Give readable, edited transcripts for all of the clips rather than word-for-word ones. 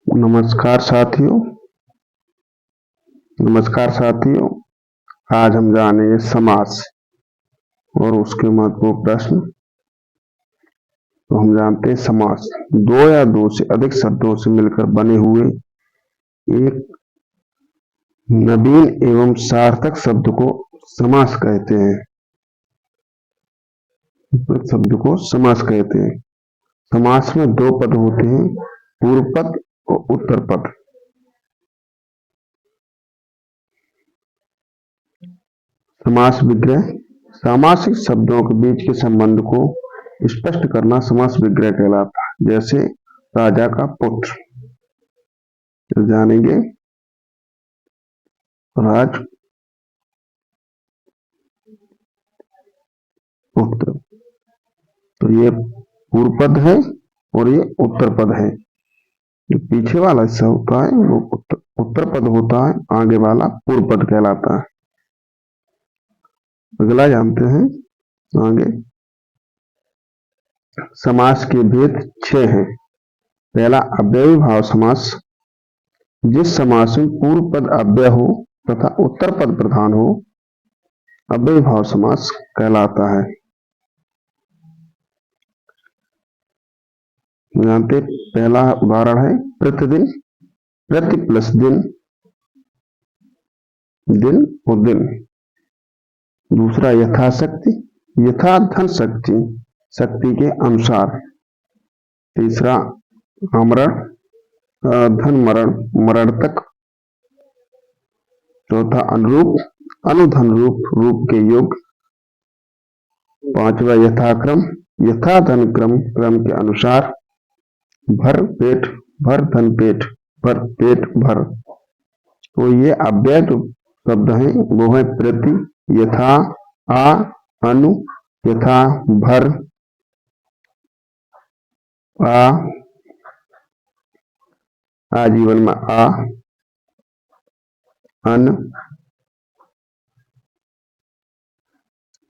नमस्कार साथियों। नमस्कार साथियों। आज हम जानेंगे समास और उसके महत्वपूर्ण प्रश्न। तो हम जानते हैं समास दो या दो से अधिक शब्दों से मिलकर बने हुए एक नवीन एवं सार्थक शब्द को समास कहते हैं। शब्द को समास कहते हैं। समास में दो पद होते हैं, पूर्व पद और उत्तर पद। समास विग्रह सामासिक शब्दों के बीच के संबंध को स्पष्ट करना समास विग्रह कहलाता है। जैसे राजा का पुत्र, तो जानेंगे राज पुत्र। तो ये पूर्व पद है और ये उत्तर पद है। जो पीछे वाला हिस्सा होता है वो उत्तर पद होता है, आगे वाला पूर्व पद कहलाता है। अगला जानते हैं आगे। समास के भेद 6 हैं। पहला अव्ययी भाव समास, जिस समास में पूर्व पद अव्यय हो तथा उत्तर पद प्रधान हो, अव्ययी भाव समास कहलाता है। जानते पहला उदाहरण है प्रतिदिन, प्रति प्लस दिन, दिन और दिन। दूसरा यथाशक्ति, यथा धन शक्ति, शक्ति के अनुसार। तीसरा आमरण, धन मरण, मरण तक। चौथा अनुरूप, अनुधन रूप, रूप के योग। पांचवा यथाक्रम, यथा धन क्रम, क्रम के अनुसार। भर पेट, भर धन पेट, भर पेट भर। तो ये अव्यय जो शब्द है वो है प्रति, यथा, आ, अनु, यथा, भर, आ, आजीवन में आ, अन।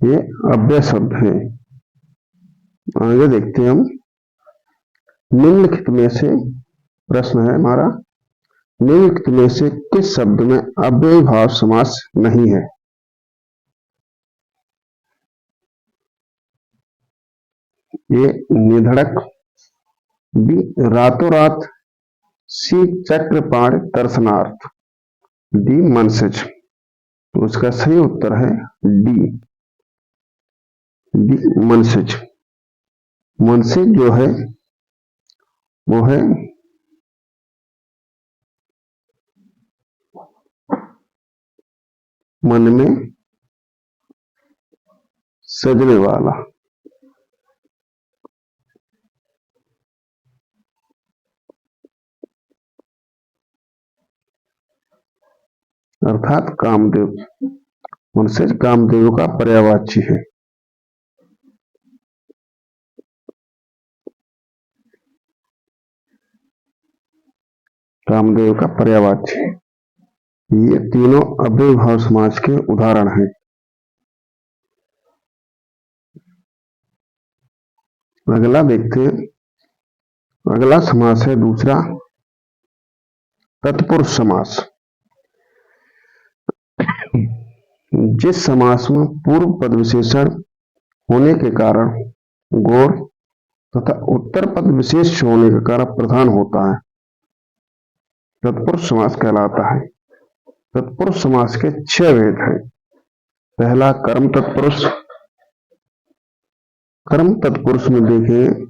ये अव्यय शब्द है। आगे देखते हैं हम। निम्नलिखित में से प्रश्न है हमारा, निम्नलिखित में से किस शब्द में अव्ययी भाव समास नहीं है? ये निधड़क, बी रातों रात, सी चक्रपाण दर्शनार्थ, डी मनसज। तो उसका सही उत्तर है डी, डी मनसज। मनसज जो है वो है मन में सजने वाला। अर्थात कामदेव। मनसज कामदेव का पर्यायवाची है। कामदेव का पर्यायवाची। ये तीनों अव्ययी भाव समास के उदाहरण हैं। अगला देखते हैं। अगला समास है दूसरा तत्पुरुष समास। जिस समास में पूर्व पद विशेषण होने के कारण गौर तथा उत्तर पद विशेष होने के कारण प्रधान होता है, तत्पुरुष समास कहलाता है। तत्पुरुष समास के 6 भेद हैं। पहला कर्म तत्पुरुष। कर्म तत्पुरुष में देखें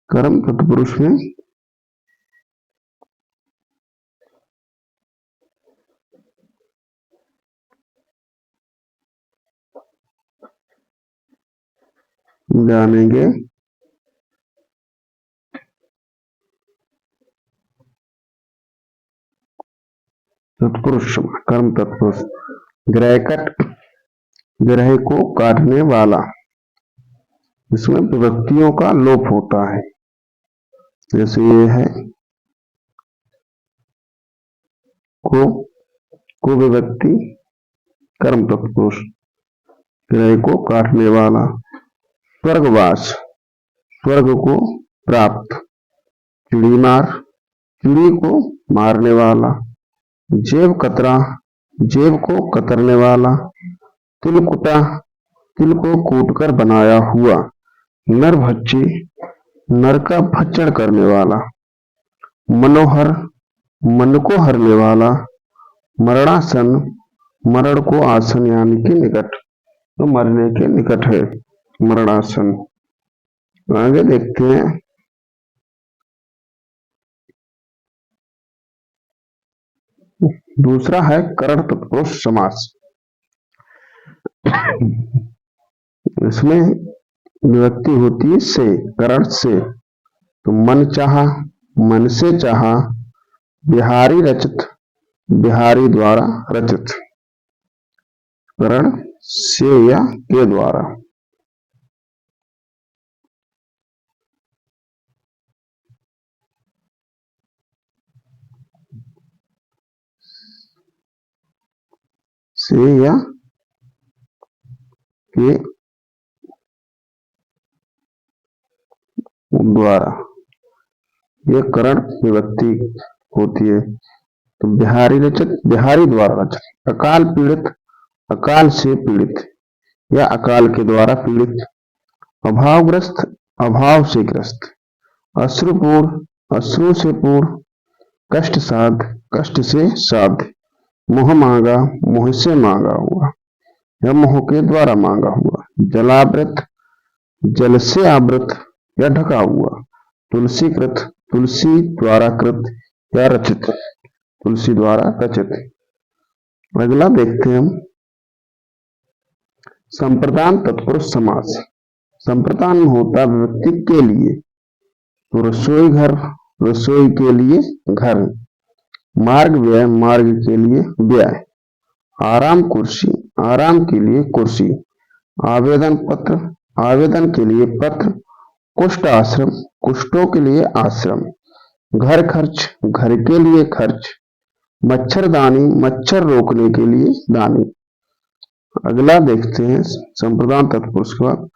कर्म तत्पुरुष में जानेंगे तत्पुरुष कर्म तत्पुरुष। ग्रहकट, ग्रह को काटने वाला, इसमें विभक्तियों का लोप होता है। जैसे ये है को विभक्ति कर्म तत्पुरुष, ग्रह को काटने वाला। स्वर्गवास, स्वर्ग को प्राप्त। चिड़ीमार, चिड़ी को मारने वाला। जेब कतरा, जेब को कतरने वाला। तिलकुटा, तिल को कूटकर बनाया हुआ। नरभक्षी, नर का भक्षण करने वाला। मनोहर, मन को हरने वाला। मरणासन, मरण को आसन यानी कि निकट, तो मरने के निकट है मरणासन। आगे देखते हैं दूसरा है करण तत्पुरुष समास। इसमें विभक्ति होती है से, करण से। तो मन चाहा, मन से चाहा। बिहारी रचित, बिहारी द्वारा रचित। करण से या के द्वारा। से या के द्वारा, ये करण विभक्ति होती है। तो बिहारी रचित, बिहारी द्वारा रचित। अकाल पीड़ित, अकाल से पीड़ित या अकाल के द्वारा पीड़ित। अभावग्रस्त, अभाव से ग्रस्त। अश्रुपूर्ण, अश्रु से पूर्ण। कष्ट साध, कष्ट से साध। मोह मांगा, मोह से मांगा हुआ या मोह के द्वारा मांगा हुआ। जलावृत, जल से आवृत या ढका हुआ। तुलसीकृत, तुलसी द्वारा कृत या रचित, तुलसी द्वारा रचित। अगला देखते हैं हम संप्रदान तत्पुरुष समास। संप्रदान होता व्यक्ति के लिए। तो रसोई घर, रसोई के लिए घर। मार्ग व्यय, मार्ग के लिए व्यय। आराम कुर्सी, आराम के लिए कुर्सी। आवेदन पत्र, आवेदन के लिए पत्र। कुष्ठ आश्रम, कुष्ठों के लिए आश्रम। घर खर्च, घर के लिए खर्च। मच्छरदानी, मच्छर रोकने के लिए दानी। अगला देखते हैं संप्रदान तत्पुरुष के बाद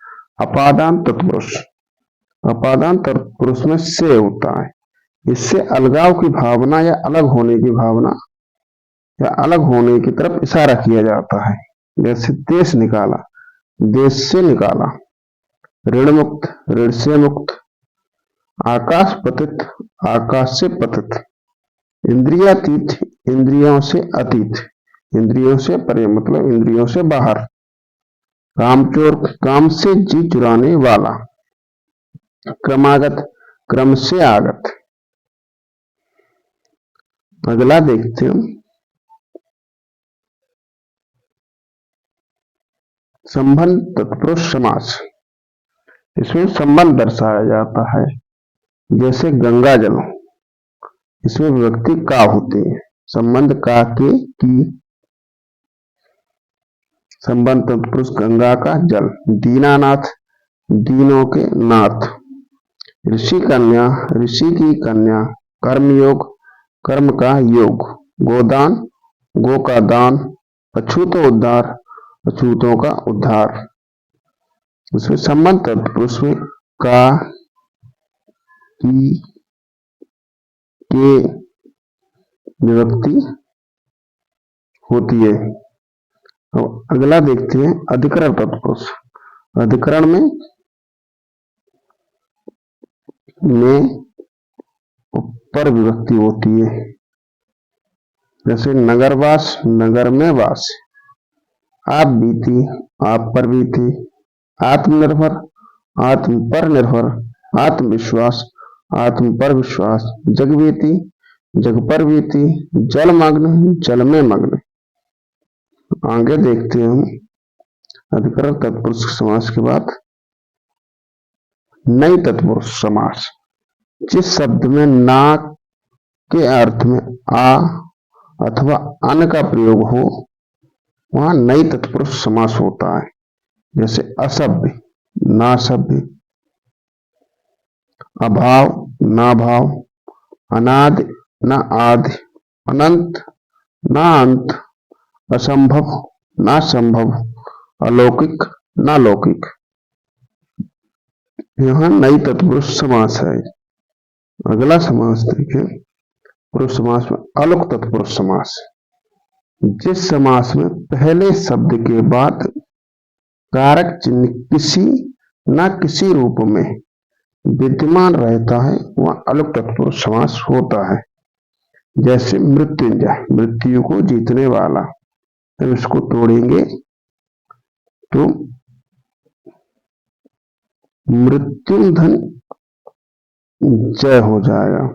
अपादान तत्पुरुष। अपादान तत्पुरुष में से होता है। इससे अलगाव की भावना या अलग होने की भावना या अलग होने की तरफ इशारा किया जाता है। जैसे देश निकाला, देश से निकाला। ऋण मुक्त, ऋण से मुक्त। आकाश पतित, आकाश से पतित। इंद्रियातीत, इंद्रियों से अतीत, इंद्रियों से परे मतलब इंद्रियों से बाहर। कामचोर, काम से जी चुराने वाला। क्रमागत, क्रम से आगत। अगला देखते हैं संबंध तत्पुरुष समास। इसमें संबंध दर्शाया जाता है। जैसे गंगा जल, इसमें विभक्ति का होती है। संबंध का के की। संबंध तत्पुरुष गंगा का जल। दीनानाथ, दीनों के नाथ। ऋषि कन्या, ऋषि की कन्या। कर्मयोग, कर्म का योग। गोदान, गो का दान। अछूतो उद्धार, अछूतों का उद्धार। इसमें संबंध तत्पुरुष में का, की, के विभक्ति होती है। अब अगला देखते हैं अधिकरण तत्पुरुष। अधिकरण में ऊपर विभक्ति होती है। जैसे नगरवास, नगर में वास। आप बीती, आप पर बीती। आत्मनिर्भर, आत्म पर निर्भर। आत्मविश्वास, आत्म पर विश्वास। जगबीती, जग पर बीती। जलमग्न, जल में मग्न। आगे देखते हैं हम अधिकरण तत्पुरुष समास के बाद नई तत्पुरुष समास। जिस शब्द में ना के अर्थ में आ अथवा अन का प्रयोग हो वहां नई तत्पुरुष समास होता है। जैसे असभ्य, नासभ्य, अभाव, ना भाव, अनादि, न आदि, अनंत, ना अंत, असंभव, ना संभव, अलौकिक, ना लौकिक। यहां नई तत्पुरुष समास है। अगला समास देखें, पुरुष समास में अलुक तत्पुरुष समास। जिस समास में पहले शब्द के बाद कारक चिन्ह किसी न किसी रूप में विद्यमान रहता है वह अलुक तत्पुरुष समास होता है। जैसे मृत्युंजय, मृत्यु को जीतने वाला। जब इसको तोड़ेंगे तो मृत्युधन जय हो जाएगा।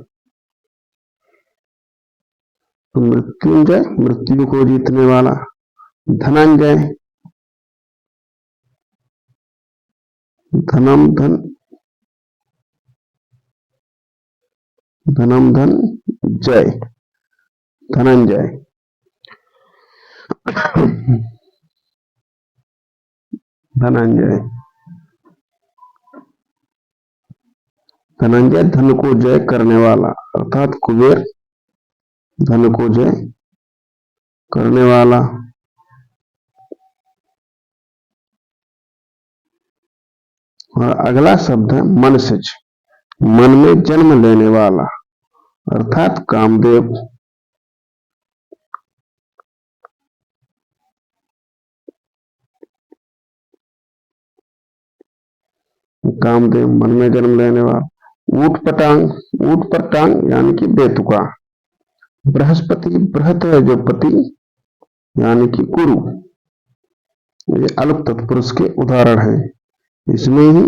तो मृत्युंजय, मृत्यु को जीतने वाला। धनंजय, धनम धन, धनम धन जय, धनंजय। धनंजय, धनंजय धन को जय करने वाला, अर्थात कुबेर धन को जय करने वाला। और अगला शब्द है मनसिज, मन में जन्म लेने वाला, अर्थात कामदेव। कामदेव मन में जन्म लेने वाला। ऊट पटांग, ऊट पर टांग यानी कि बेतुका। बृहस्पति, बृहत है जो पति यानी कि गुरु। ये अलुक तत्पुरुष के उदाहरण है। इसमें ही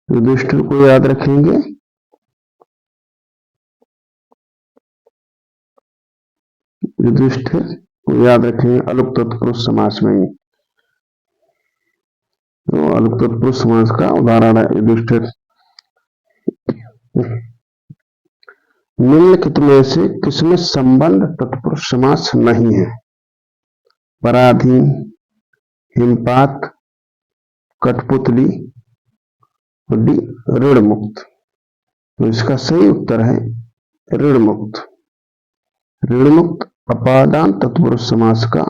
युधिष्ठिर को याद रखेंगे। युधिष्ठिर को याद रखेंगे अलुक तत्पुरुष समास में ही। तो अलुक तत्पुरुष समास का उदाहरण है युधिष्ठिर। निम्नलिखित में से किसमें संबंध तत्पुरुष समास नहीं है? पराधीन, हिमपात, कठपुतली, ऋण मुक्त। तो इसका सही उत्तर है ऋण मुक्त। ऋण मुक्त अपादान तत्पुरुष समास का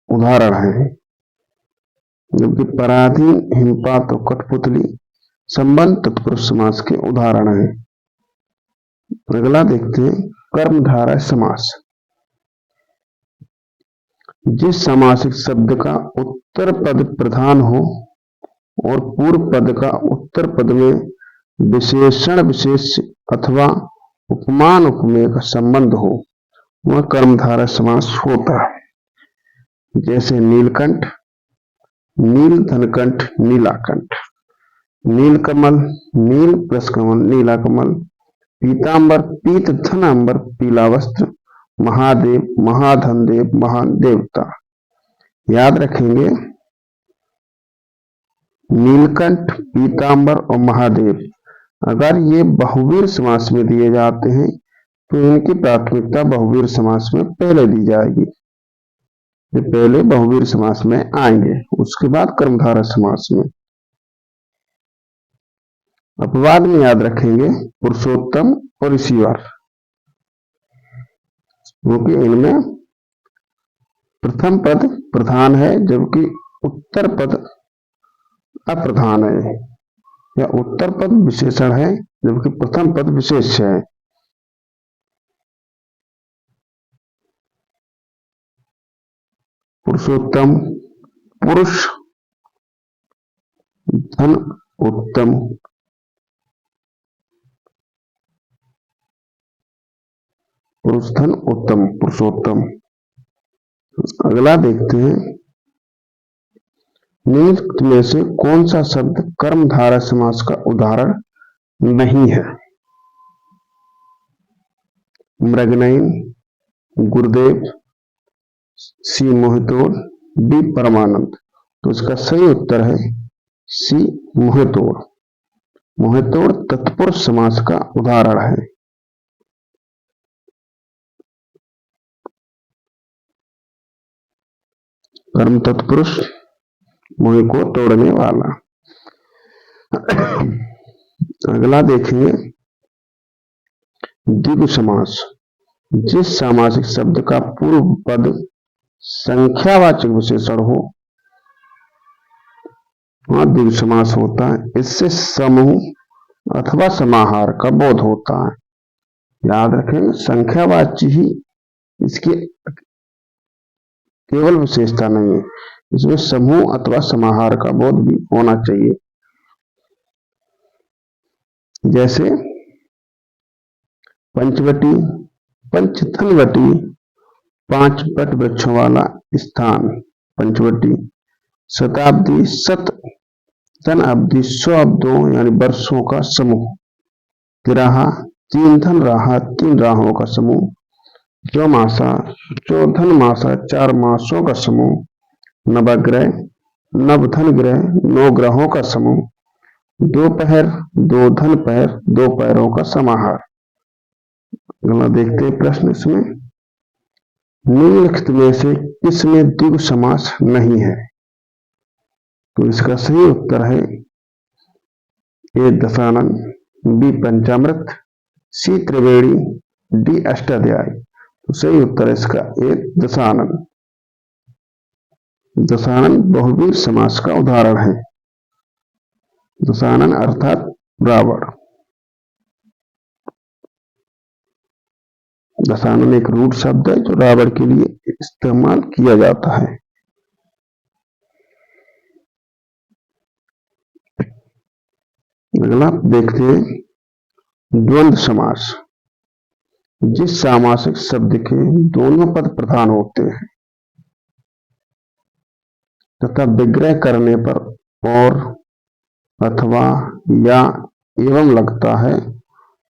उदाहरण है, जबकि पराधीन, हिमपात और कठपुतली संबंध तत्पुरुष समास के उदाहरण है। अगला देखते हैं कर्मधारय समास। जिस समासिक शब्द का उत्तर पद प्रधान हो और पूर्व पद का उत्तर पद में विशेषण विशेष अथवा उपमान उपमेय का संबंध हो वह कर्मधारय समास होता है। जैसे नीलकंठ, नील धनकंठ, नीलाकंठ। नीलकमल, नील प्लस कमल, नीला कमल। पीतांबर, पीत धन अंबर, पीला वस्त्र। महादेव, महाधन देव, महान देवता। याद रखेंगे नीलकंठ, पीतांबर और महादेव अगर ये बहुवीर समास में दिए जाते हैं तो इनकी प्राथमिकता बहुवीर समास में पहले दी जाएगी। ये पहले बहुवीर समास में आएंगे, उसके बाद कर्मधारय समास में। अपवाद में याद रखेंगे पुरुषोत्तम और ईश्वर, क्योंकि इनमें प्रथम पद प्रधान है जबकि उत्तर पद अप्रधान है, या उत्तर पद विशेषण है जबकि प्रथम पद विशेष है। पुरुषोत्तम, पुरुष धन उत्तम, पुरुष धन उत्तम, पुरुषोत्तम। अगला देखते हैं निम्नलिखित में से कौन सा शब्द कर्मधारय समास का उदाहरण नहीं है? मृगनयन, गुरुदेव, सी मोहितोड़, डी परमानंद। तो इसका सही उत्तर है सी मोहितोड़। मोहितोड़ तत्पुरुष समास का उदाहरण है। कर्म तत्पुरुष, मोह को तोड़ने वाला। अगला देखेंगे द्विगु समास। जिस सामासिक शब्द का पूर्व पद संख्यावाचक विशेषण हो वह द्विगु समास होता है। इससे समूह अथवा समाहार का बोध होता है। याद रखें, संख्यावाची ही इसकी केवल विशेषता नहीं है, इसमें समूह अथवा समाहार का बोध भी होना चाहिए। जैसे पंचवटी, पंचतनवटी, 5 वट वृक्षों वाला स्थान पंचवटी। शताब्दी, शत, धन अवधि, 100 अब्दों यानी वर्षों का समूह। तिराहा, 3 धन राहा, 3 राहों का समूह। चौमासा, 4 धन मासा, 4 मासों का समूह। नवग्रह, नव धन ग्रह, 9 ग्रहों का समूह। दोपहर, 2 धन पहर, 2 पैरों का समाहार। अगला देखते हैं प्रश्न इसमें। निम्नलिखित में से किसमें द्विगु समास नहीं है? तो इसका सही उत्तर है ए दशानन, बी पंचामृत, सी त्रिवेणी, डी अष्टाध्यायी। तो सही उत्तर है इसका ए दशानन। दशानन बहुवीर समास का उदाहरण है। दशानन अर्थात रावण। दशानन एक रूढ़ शब्द है जो रावण के लिए इस्तेमाल किया जाता है। अगला देखते हैं द्वंद्व समास। जिस सामासिक शब्द के दोनों पद प्रधान होते हैं तथा विग्रह करने पर और, अथवा, या, एवं लगता है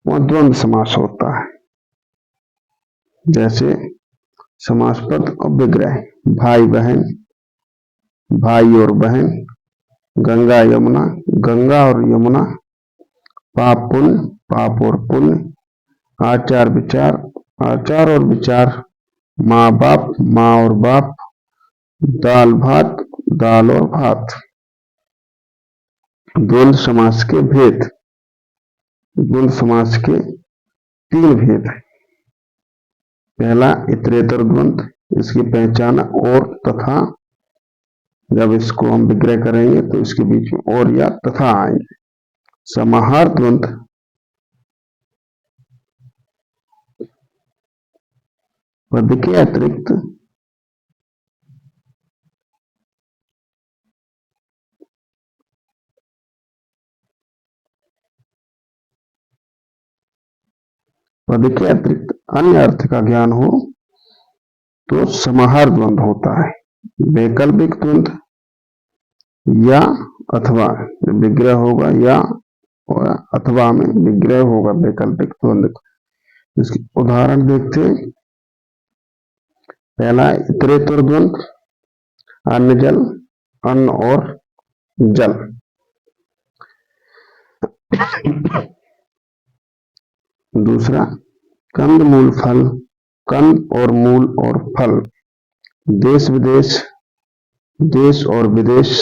वह द्वंद्व समास होता है। जैसे समासपद और विग्रह। भाई बहन, भाई और बहन। गंगा यमुना, गंगा और यमुना। पाप पुण्य, पाप और पुण्य। आचार विचार, आचार और विचार। माँ बाप, माँ और बाप। दाल भात, दाल और भात। द्वंद्व समास के भेद। द्वंद्व समास के 3 भेद हैं। पहला इतरेतर द्वंद्व, इसकी पहचान और तथा। जब इसको हम विग्रह करेंगे तो इसके बीच में और या तथा आएंगे। समाहार द्वंद्व, पद के अतिरिक्त अन्य अर्थ का ज्ञान हो तो समाहार द्वंद्व होता है। वैकल्पिक द्वंद्व या अथवा, विग्रह होगा या और अथवा में विग्रह होगा वैकल्पिक द्वंद्व। इसके उदाहरण देखते हैं। पहला इतरेतर द्वंद्व, अन्न जल, अन्न और जल। दूसरा कंद मूल फल, कंद और मूल और फल। देश विदेश, देश और विदेश।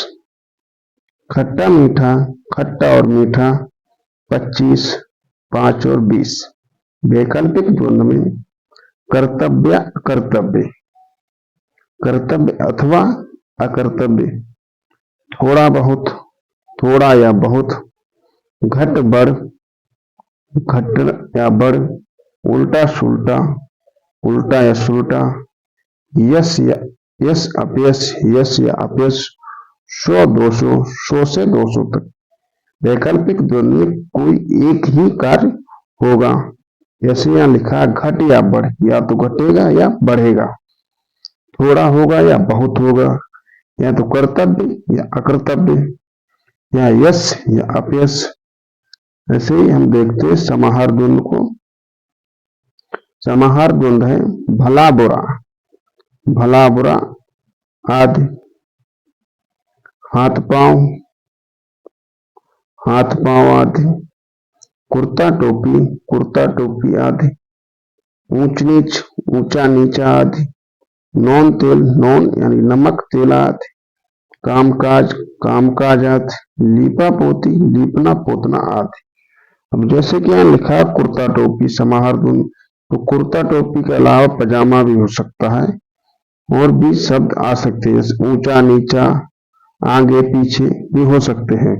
खट्टा मीठा, खट्टा और मीठा। 25, 5 और 20। वैकल्पिक द्वंद्व में कर्तव्य, अकर्तव्य, कर्तव्य अथवा अकर्तव्य। थोड़ा बहुत, थोड़ा या बहुत। घट बढ़, घट या बढ़। उल्टा सुल्टा, उल्टा या सुल्टा। यश या यश अपयश, यश या अपयश। 100 200, 100 से 200 तक। वैकल्पिक द्वंद्व में कोई एक ही कार्य होगा। जैसे यहां लिखा घट या बढ़, या तो घटेगा या बढ़ेगा। थोड़ा होगा या बहुत होगा। या तो कर्तव्य या अकर्तव्य, या यश या अपयश। ऐसे ही हम देखते हैं समाहार द्वंद्व को। समाहार द्वंद्व है भला बुरा, भला बुरा आदि। हाथ पांव, हाथ पांव आदि। कुर्ता टोपी, कुर्ता टोपी आदि। ऊंच नीच, ऊंचा नीचा आदि। नॉन तेल, नॉन यानी नमक तेल आदि। कामकाज, कामकाज आदि। लीपा पोती, लीपना पोतना आदि। अब जैसे कि यहाँ लिखा है कुर्ता टोपी समाहार द्वंद्व, तो कुर्ता टोपी के अलावा पजामा भी हो सकता है और भी शब्द आ सकते हैं, जैसे ऊंचा नीचा, आगे पीछे भी हो सकते हैं।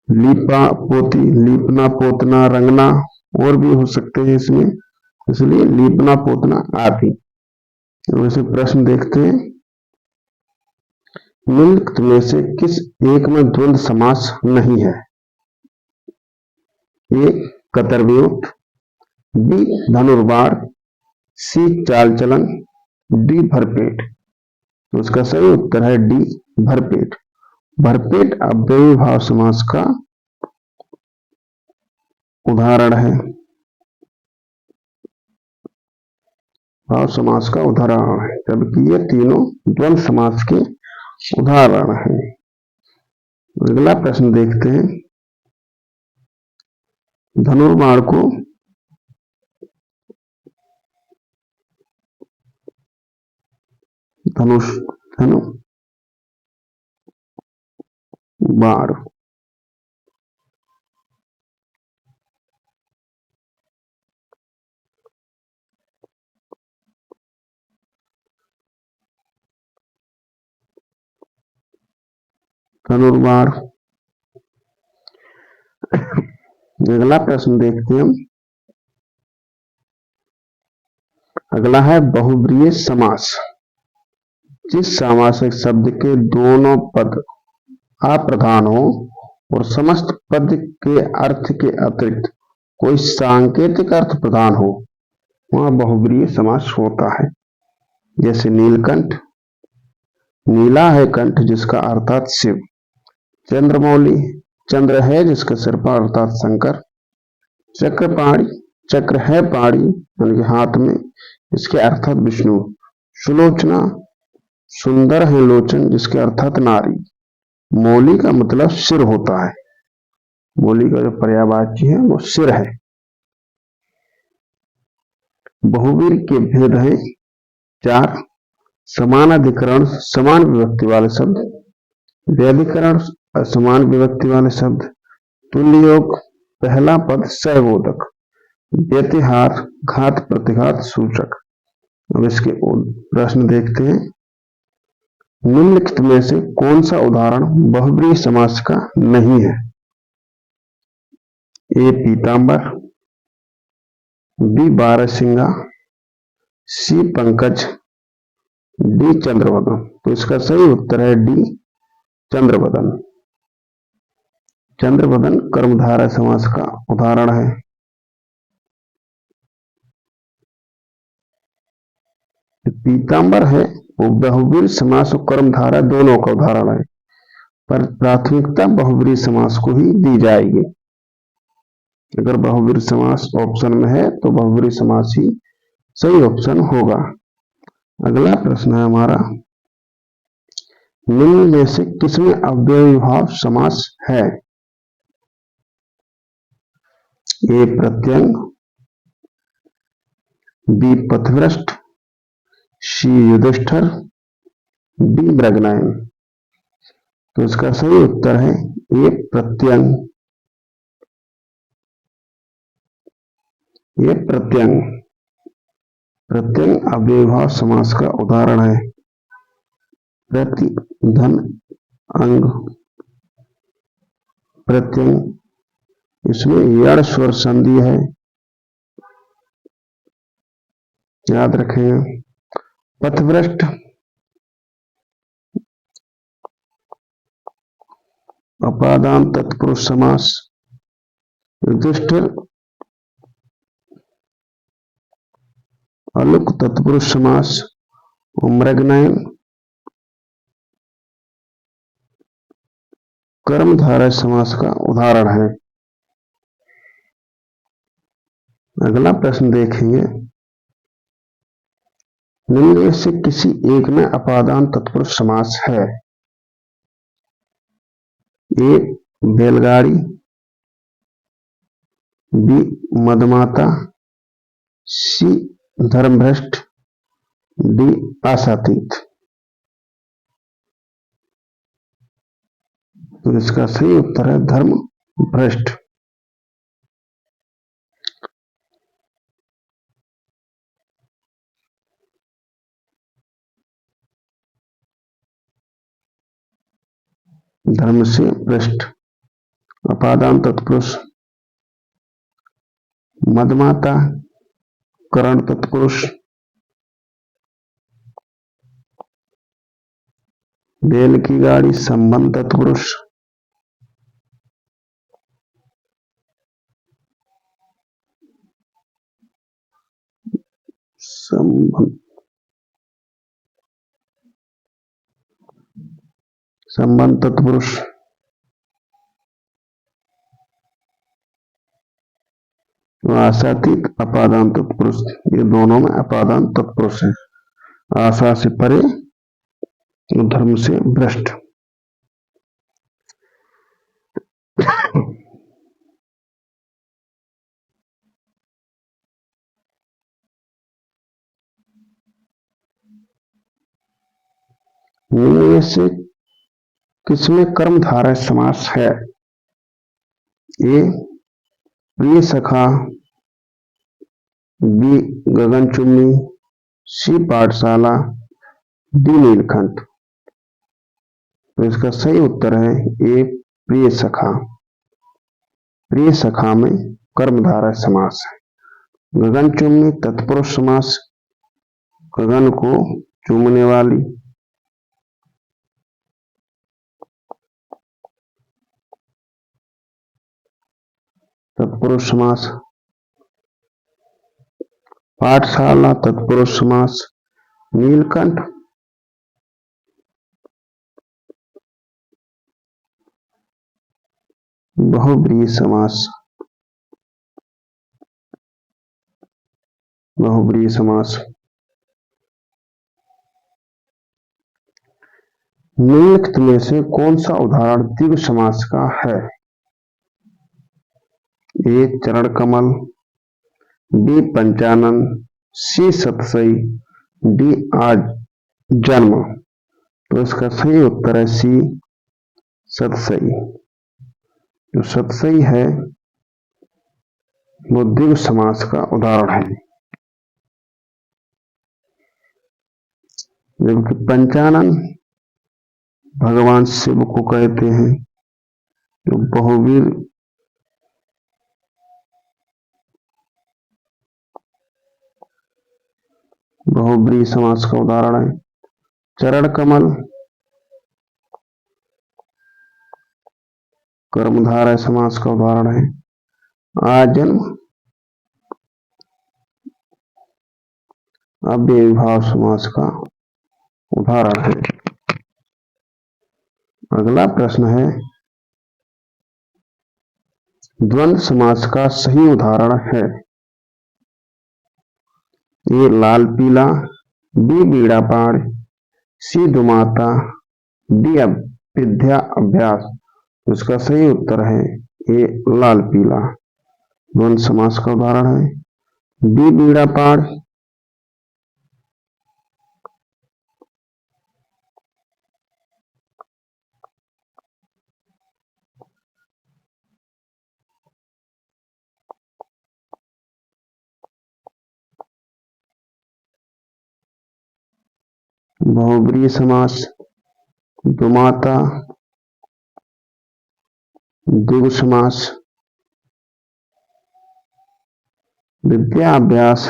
लीपा पोती, लीपना पोतना, रंगना और भी हो सकते हैं इसमें, इसलिए लीपना पोतना आदि। वैसे प्रश्न देखते हैं, निम्नलिखित में से किस एक में द्वंद्व समास नहीं है? ए कतरवियुक्त, बी धनुर्वार, सी चाल चलन, डी भरपेट। तो उसका सही उत्तर है डी भरपेट। भरपेट अव्ययी भाव समास का उदाहरण है, भाव समास का उदाहरण है, जबकि ये तीनों द्वंद्व समास के उदाहरण है। अगला प्रश्न देखते हैं, धनुर्वार को धनुष, धनु वार, धनुर्वार। अगला प्रश्न देखते हैं हम, अगला है बहुब्रीहि समास। जिस सामासिक शब्द के दोनों पद अप्रधान हो और समस्त पद के अर्थ के अतिरिक्त कोई सांकेतिक अर्थ प्रधान हो, वहां बहुब्रीहि समास होता है। जैसे नीलकंठ, नीला है कंठ जिसका अर्थात शिव। चंद्रमौली, चंद्र है जिसके सिर पर अर्थात शंकर। चक्रपाणी, चक्र है पाणी यानी कि हाथ में, इसके अर्थात विष्णु। सुलोचना, सुंदर है लोचन जिसके अर्थात नारी। मौली का मतलब सिर होता है, मौली का जो पर्यायवाची है वो सिर है। बहुवीर के भेद हैं 4। समान अधिकरण समान विभक्ति वाले शब्द, व्यधिकरण असमान विभक्ति वाले शब्द, तुल्य योग पहला पद सहबोधक, व्यतिहार घात प्रतिघात सूचक। अब इसके प्रश्न देखते हैं, निम्नलिखित में से कौन सा उदाहरण बहुब्रीहि समास का नहीं है? ए पीतांबर, बी बारहसिंगा, सी पंकज, डी चंद्रवदन। तो इसका सही उत्तर है डी चंद्रवदन। चंद्रवदन कर्मधारय समास का उदाहरण है। पीतांबर है वो बहुब्रीहि समास और कर्मधारय दोनों का उदाहरण है, पर प्राथमिकता बहुब्रीहि समास को ही दी जाएगी। अगर बहुब्रीहि समास ऑप्शन में है तो बहुब्रीहि समास ही सही ऑप्शन होगा। अगला प्रश्न है हमारा, निम्न में से किसमें अव्ययी भाव समास है? ए प्रत्यंग, बी पथभ्रष्ट, सी युधिष्ठिर, डी मृगनयन। तो इसका सही उत्तर है ए प्रत्यंग। ये प्रत्यंग, प्रत्यंग अव्ययी भाव समास का उदाहरण है। प्रति धन अंग प्रत्यंग, इसमें यण स्वर संधि है, याद रखें। पथभ्रष्ट अपादान तत्पुरुष समास। युधिष्ठिर अलुक तत्पुरुष समास। मृगनयन कर्मधारय समास का उदाहरण है। अगला प्रश्न देखेंगे, निम्न में से किसी एक में अपादान तत्पुरुष समास है? ए बैलगाड़ी, बी मदमाता, सी धर्मभ्रष्ट, डी आशातीत। तो इसका सही उत्तर है धर्म भ्रष्ट। धर्म से भ्रष्ट। अपादान तत्पुरुष मदमाता, करण तत्पुरुष, बैल की गाड़ी संबंध तत्पुरुष, संबंध तत्पुरुष, आशातीत अपादान तत्पुरुष। ये दोनों में अपादान तत्पुरुष है। आशा से परे, धर्म से भ्रष्ट। निम्न में से किसमें कर्मधारय समास है? ए प्रिय सखा, बी गगनचुम्बी, सी पाठशाला, डी नीलकंठ। तो इसका सही उत्तर है ए प्रिय सखा। प्रिय सखा में कर्मधारय समास है। गगनचुम्बी तत्पुरुष समास, गगन को चूमने वाली। तत्पुरुष समास। पाठशाला तत्पुरुष समास। नीलकंठ बहुब्रीहि समास। बहुब्रीहि समास। निम्नलिखित में से कौन सा उदाहरण द्विगु समास का है? ए चरण कमल, बी पंचानन, सी सतसई, डी आज जन्म। तो इसका सही उत्तर है सी सतसई। जो सतसई है वो द्विगु समास का उदाहरण है, जबकि पंचानन भगवान शिव को कहते हैं। जो बहुवीर बहुब्रीहि समास का उदाहरण है। चरण कमल कर्मधारय समास का उदाहरण है। आजन्म अव्ययीभाव समास का उदाहरण है। अगला प्रश्न है, द्वंद्व समास का सही उदाहरण है? ए लाल पीला, बी बीड़ा पाड़, सी दुमाता, डी विद्या अभ्यास। उसका सही उत्तर है ए लाल पीला। द्वंद्व समास का उदाहरण है। बी बीड़ा पाड़, बहुब्रीहि समास। दुमाता द्विगु समास। विद्या अभ्यास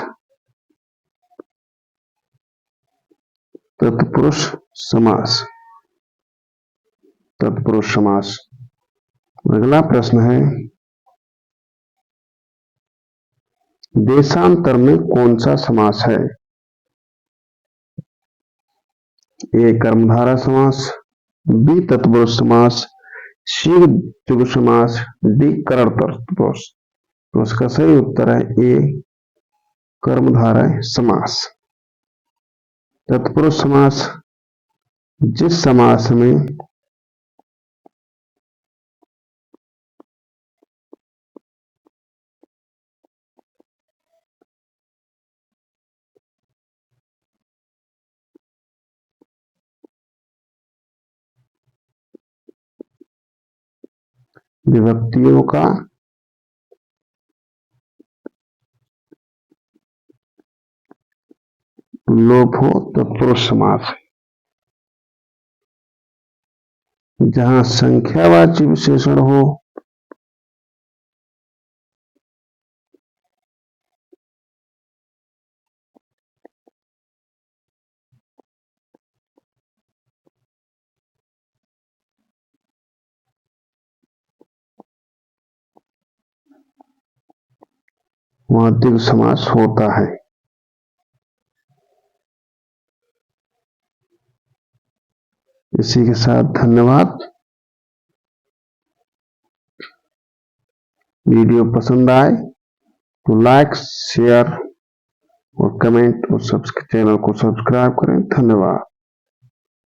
तत्पुरुष समास। तत्पुरुष समास। अगला प्रश्न है, देशांतर में कौन सा समास है? ए कर्मधारय समास, बी तत्पुरुष समास, सी द्विगु समास, डी करण तत्पुरुष। तो उसका सही उत्तर है ए, कर्मधारय समास। तत्पुरुष समास, जिस समास में विभक्तियों का लोप हो तत्पुरुष समास। जहां संख्यावाची विशेषण हो वहां द्विगु समास होता है। इसी के साथ धन्यवाद। वीडियो पसंद आए तो लाइक, शेयर और कमेंट और चैनल को सब्सक्राइब करें। धन्यवाद।